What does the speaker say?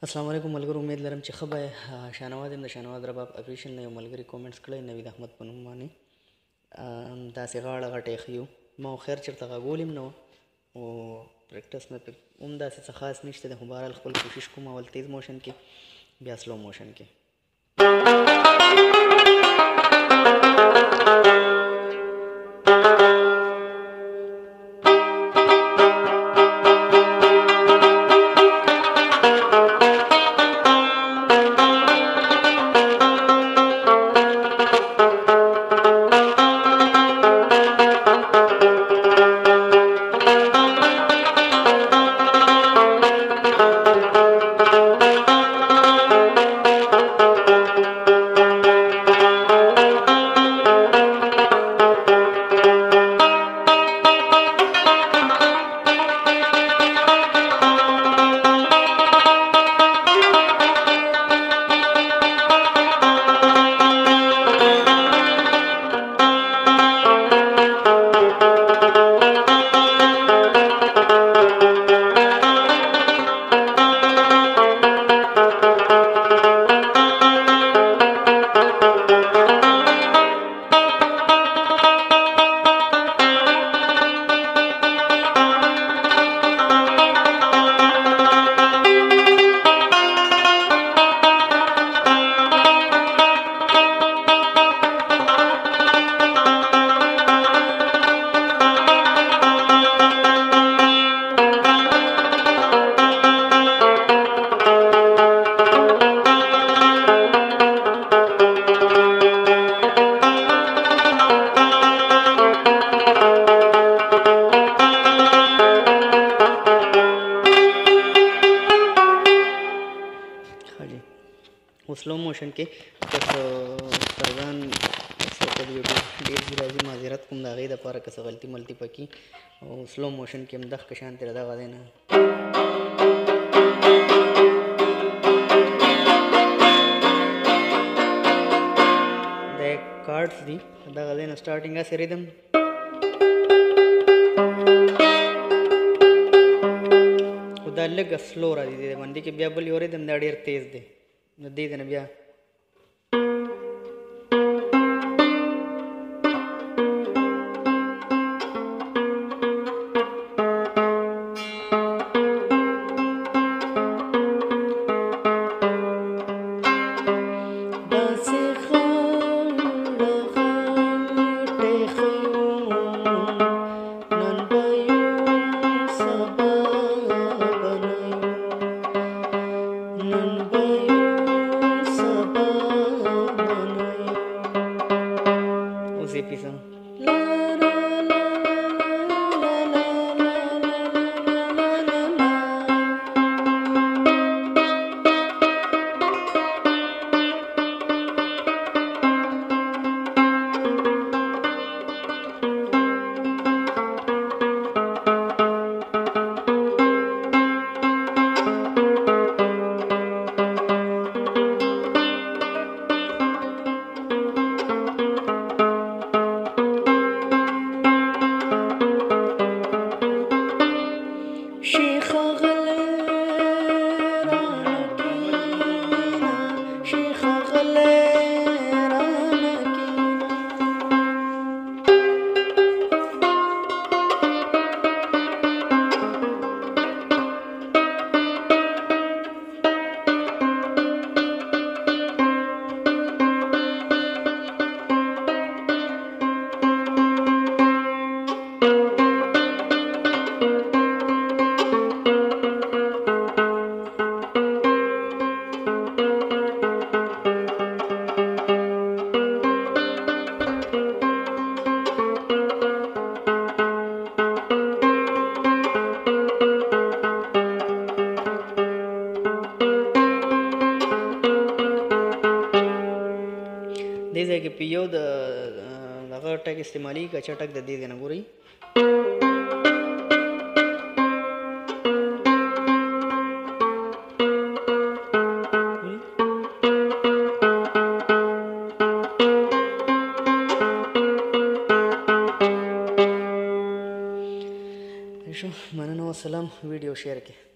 السلام علیکم ملګرو، امید لرم چې ښه به شانواز یم. د شانواز رباب افیشل نه یو ملګري کومنټس کړی نوید احمد په نوم باندې داسې غاړه غټې ښیو. ما خیر چېرته غږول هم نه و او پریکټس مې هم داسې څه خاص نشته دی، خو بهرحال خپل کوشش کوم اول تیز موشن کې بیا سلو موشن کې. سلو موشن کې فرزان ډېر دي راځي، معذرت کوم د هغې دپاره که څه غلطي ملطي پکې. او سلو موشن کې هم دغه شانتې دغه دی نه د کارډس دي، دغه دی نه سټارټینګ هسې ریدم خو دا لږه سلو راځي. د باندې کې بیا بل یو ریدم دا ډېر تیز دی، نو دې ته نه بیا دې ځای کې په یو د هغه ټک استعمالي که چټک د دې ځای نه ګورئ مننه والسلام. ویډیو شیر کړئ.